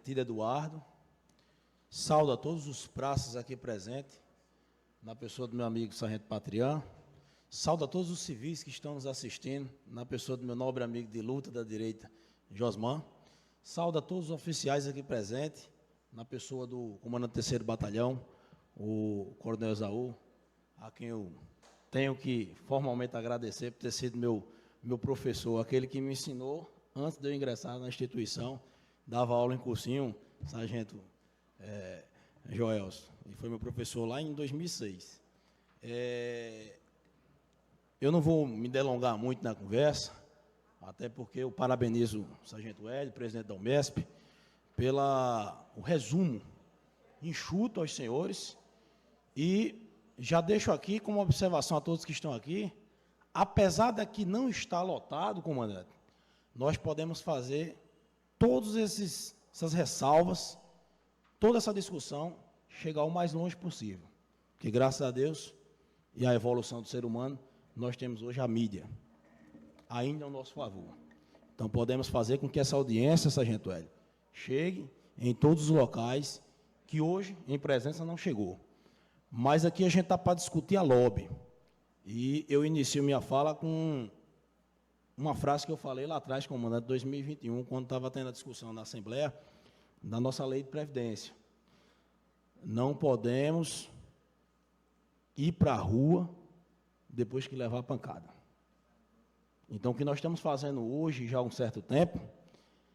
Tira Eduardo, saúdo a todos os praças aqui presentes, na pessoa do meu amigo Sargento Patrian, saúdo a todos os civis que estão nos assistindo, na pessoa do meu nobre amigo de luta da direita, Josman, saúdo a todos os oficiais aqui presentes, na pessoa do comandante 3º Batalhão, o Coronel Esaú, a quem eu tenho que formalmente agradecer por ter sido meu professor, aquele que me ensinou, antes de eu ingressar na instituição, dava aula em cursinho, Sargento Joelson, e foi meu professor lá em 2006. Eu não vou me delongar muito na conversa, até porque eu parabenizo o Sargento Hélio, presidente da UMESP, o resumo enxuto aos senhores, e já deixo aqui como observação a todos que estão aqui, apesar daqui não estar lotado, comandante, nós podemos fazer todas essas ressalvas, toda essa discussão, chegar o mais longe possível. Porque, graças a Deus, e a evolução do ser humano, nós temos hoje a mídia, ainda ao nosso favor. Então, podemos fazer com que essa audiência, Sargento Hélio, chegue em todos os locais que hoje, em presença, não chegou. Mas aqui a gente está para discutir a lobby. E eu inicio minha fala com uma frase que eu falei lá atrás, comandante, de 2021, quando estava tendo a discussão na Assembleia da nossa lei de Previdência. Não podemos ir para a rua depois que levar a pancada. Então, o que nós estamos fazendo hoje, já há um certo tempo,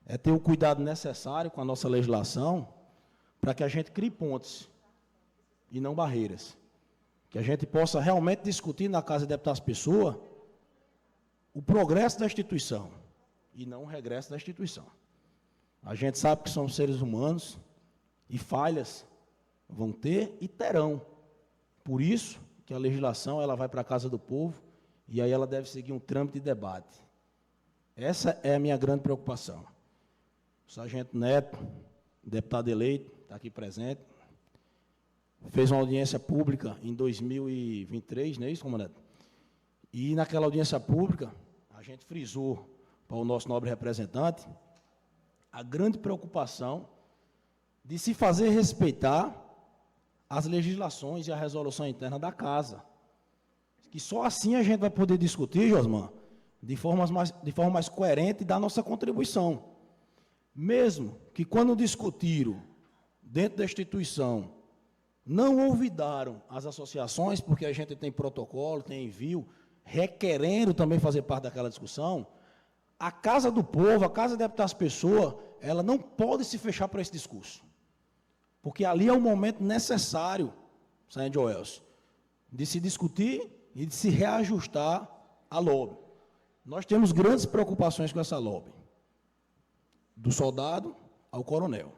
é ter o cuidado necessário com a nossa legislação para que a gente crie pontes e não barreiras. Que a gente possa realmente discutir na Casa de Deputados Pessoa o progresso da instituição e não o regresso da instituição. A gente sabe que somos seres humanos e falhas vão ter e terão. Por isso que a legislação ela vai para a Casa do Povo e aí ela deve seguir um trâmite de debate. Essa é a minha grande preocupação. O Sargento Neto, deputado eleito, está aqui presente, fez uma audiência pública em 2023, não é isso, comandante? E naquela audiência pública, a gente frisou para o nosso nobre representante a grande preocupação de se fazer respeitar as legislações e a resolução interna da Casa. Que só assim a gente vai poder discutir, Josman, de forma mais coerente e dar nossa contribuição. Mesmo que quando discutiram dentro da instituição, não olvidaram as associações, porque a gente tem protocolo, tem envio, requerendo também fazer parte daquela discussão, a Casa do Povo, a Casa de Deputados Pessoa, ela não pode se fechar para esse discurso. Porque ali é o momento necessário, Sargento Joelson, de se discutir e de se reajustar a lobby. Nós temos grandes preocupações com essa lobby, do soldado ao coronel.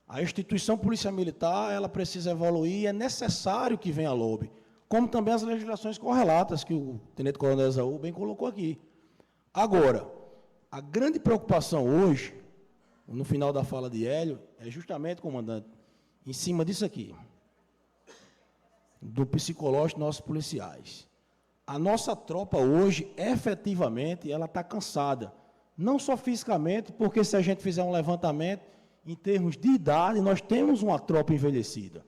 A instituição Polícia Militar, ela precisa evoluir e é necessário que venha a lobby, como também as legislações correlatas que o Tenente Coronel Esaú bem colocou aqui. Agora, a grande preocupação hoje, no final da fala de Hélio, é justamente, comandante, em cima disso aqui, do psicológico dos nossos policiais. A nossa tropa hoje, efetivamente, ela está cansada. Não só fisicamente, porque se a gente fizer um levantamento, em termos de idade, nós temos uma tropa envelhecida.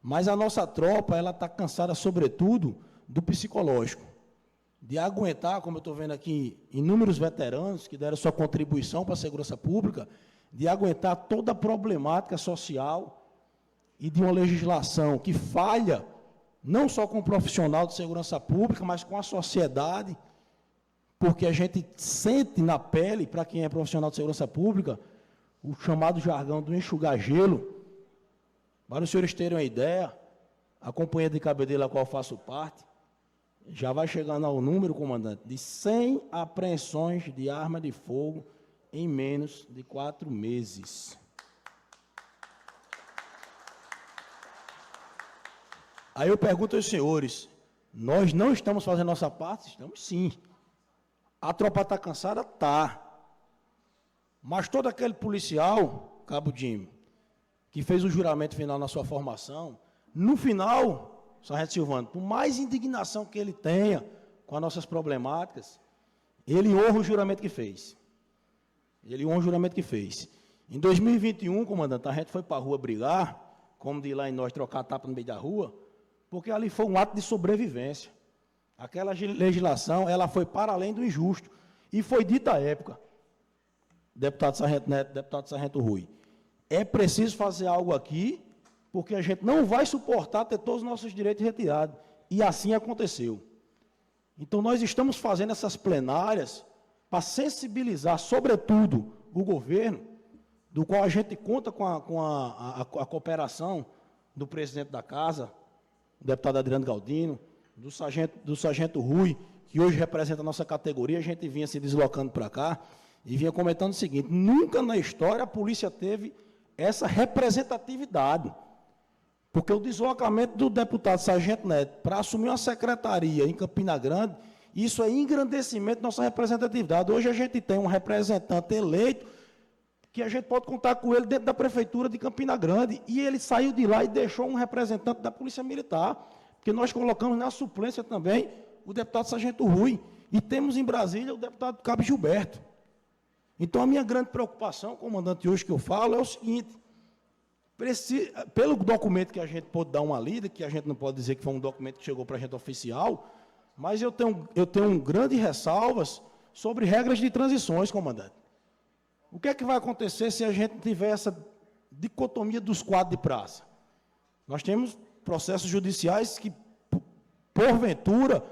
Mas a nossa tropa, ela está cansada, sobretudo, do psicológico. De aguentar, como eu estou vendo aqui, inúmeros veteranos que deram sua contribuição para a segurança pública, de aguentar toda a problemática social e de uma legislação que falha, não só com o profissional de segurança pública, mas com a sociedade, porque a gente sente na pele, para quem é profissional de segurança pública, o chamado jargão do enxugar gelo. Para os senhores terem uma ideia, a companhia de cabedelo a qual faço parte, já vai chegando ao número, comandante, de 100 apreensões de arma de fogo em menos de 4 meses. Aí eu pergunto aos senhores, nós não estamos fazendo nossa parte? Estamos sim. A tropa está cansada? Está. Mas todo aquele policial, Cabo Jimmy, que fez o juramento final na sua formação, no final, Sargento Silvano, por mais indignação que ele tenha com as nossas problemáticas, ele honra o juramento que fez. Ele honra o juramento que fez. Em 2021, comandante, a gente foi para a rua brigar, como de lá em nós trocar tapa no meio da rua, porque ali foi um ato de sobrevivência. Aquela legislação, ela foi para além do injusto. E foi dita à época, deputado Sargento Neto, deputado Sargento Rui, é preciso fazer algo aqui, porque a gente não vai suportar ter todos os nossos direitos retirados. E assim aconteceu. Então, nós estamos fazendo essas plenárias para sensibilizar, sobretudo, o governo, do qual a gente conta com a cooperação do presidente da Casa, o deputado Adriano Galdino, do sargento Rui, que hoje representa a nossa categoria. A gente vinha se deslocando para cá e vinha comentando o seguinte: nunca na história a polícia teve essa representatividade, porque o deslocamento do deputado Sargento Neto para assumir uma secretaria em Campina Grande, isso é engrandecimento da nossa representatividade. Hoje a gente tem um representante eleito, que a gente pode contar com ele dentro da prefeitura de Campina Grande, e ele saiu de lá e deixou um representante da Polícia Militar, porque nós colocamos na suplência também o deputado Sargento Rui, e temos em Brasília o deputado Cabo Gilberto. Então, a minha grande preocupação, comandante, hoje que eu falo, é o seguinte: pelo documento que a gente pode dar uma lida, que a gente não pode dizer que foi um documento que chegou para a gente oficial, mas eu tenho grandes ressalvas sobre regras de transições, comandante. O que é que vai acontecer se a gente tiver essa dicotomia dos quadros de praça? Nós temos processos judiciais que, porventura,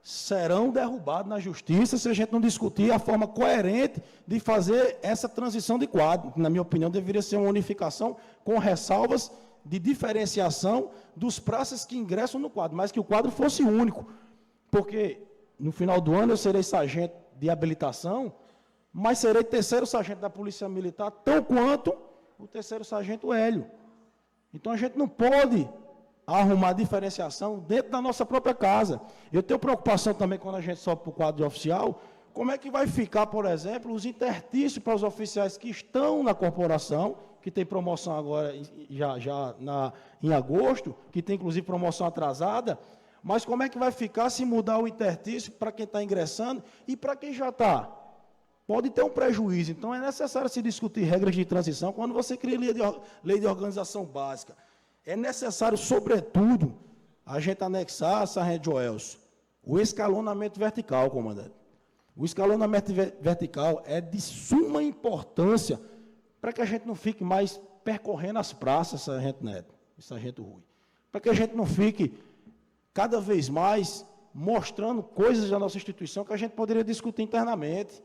serão derrubados na justiça se a gente não discutir a forma coerente de fazer essa transição de quadro. Na minha opinião, deveria ser uma unificação com ressalvas de diferenciação dos praças que ingressam no quadro, mas que o quadro fosse único. Porque, no final do ano, eu serei sargento de habilitação, mas serei terceiro sargento da Polícia Militar, tão quanto o terceiro sargento Hélio. Então, a gente não pode arrumar diferenciação dentro da nossa própria casa. Eu tenho preocupação também, quando a gente sobe para o quadro de oficial, como é que vai ficar, por exemplo, os interstícios para os oficiais que estão na corporação, que tem promoção agora em agosto, que tem inclusive promoção atrasada, mas como é que vai ficar se mudar o interstício para quem está ingressando e para quem já está? Pode ter um prejuízo. Então, é necessário se discutir regras de transição quando você cria lei de organização básica. É necessário, sobretudo, a gente anexar, Sargento Joelso, o escalonamento vertical, comandante. O escalonamento vertical é de suma importância para que a gente não fique mais percorrendo as praças, Sargento Neto e Sargento Rui. Para que a gente não fique cada vez mais mostrando coisas da nossa instituição que a gente poderia discutir internamente.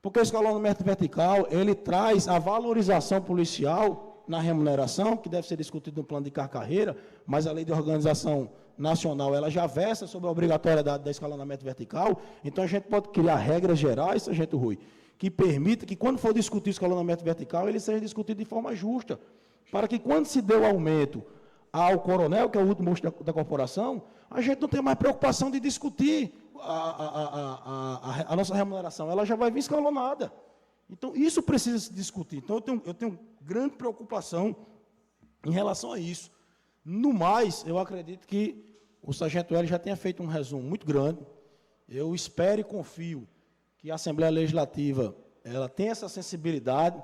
Porque o escalonamento vertical, ele traz a valorização policial na remuneração, que deve ser discutido no plano de carreira, mas a lei de organização nacional, ela já versa sobre a obrigatoriedade do escalonamento vertical. Então, a gente pode criar regras gerais, Sargento Rui, que permita que, quando for discutir o escalonamento vertical, ele seja discutido de forma justa, para que, quando se dê o aumento ao coronel, que é o último da corporação, a gente não tenha mais preocupação de discutir a nossa remuneração, ela já vai vir escalonada. Então, isso precisa se discutir. Então, eu tenho grande preocupação em relação a isso. No mais, eu acredito que o sargento Hélio já tenha feito um resumo muito grande. Eu espero e confio que a Assembleia Legislativa ela tenha essa sensibilidade.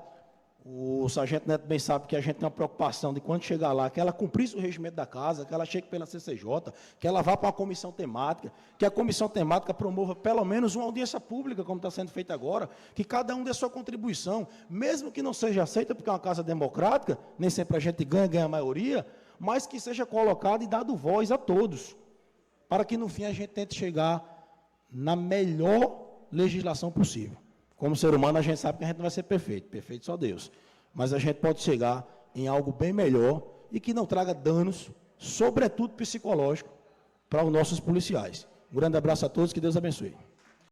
O sargento Neto bem sabe que a gente tem uma preocupação de, quando chegar lá, que ela cumprisse o regimento da casa, que ela chegue pela CCJ, que ela vá para uma comissão temática, que a comissão temática promova pelo menos uma audiência pública, como está sendo feito agora, que cada um dê sua contribuição, mesmo que não seja aceita, porque é uma casa democrática, nem sempre a gente ganha a maioria, mas que seja colocado e dado voz a todos, para que, no fim, a gente tente chegar na melhor legislação possível. Como ser humano, a gente sabe que a gente não vai ser perfeito, perfeito só Deus. Mas a gente pode chegar em algo bem melhor e que não traga danos, sobretudo psicológicos, para os nossos policiais. Um grande abraço a todos, que Deus abençoe.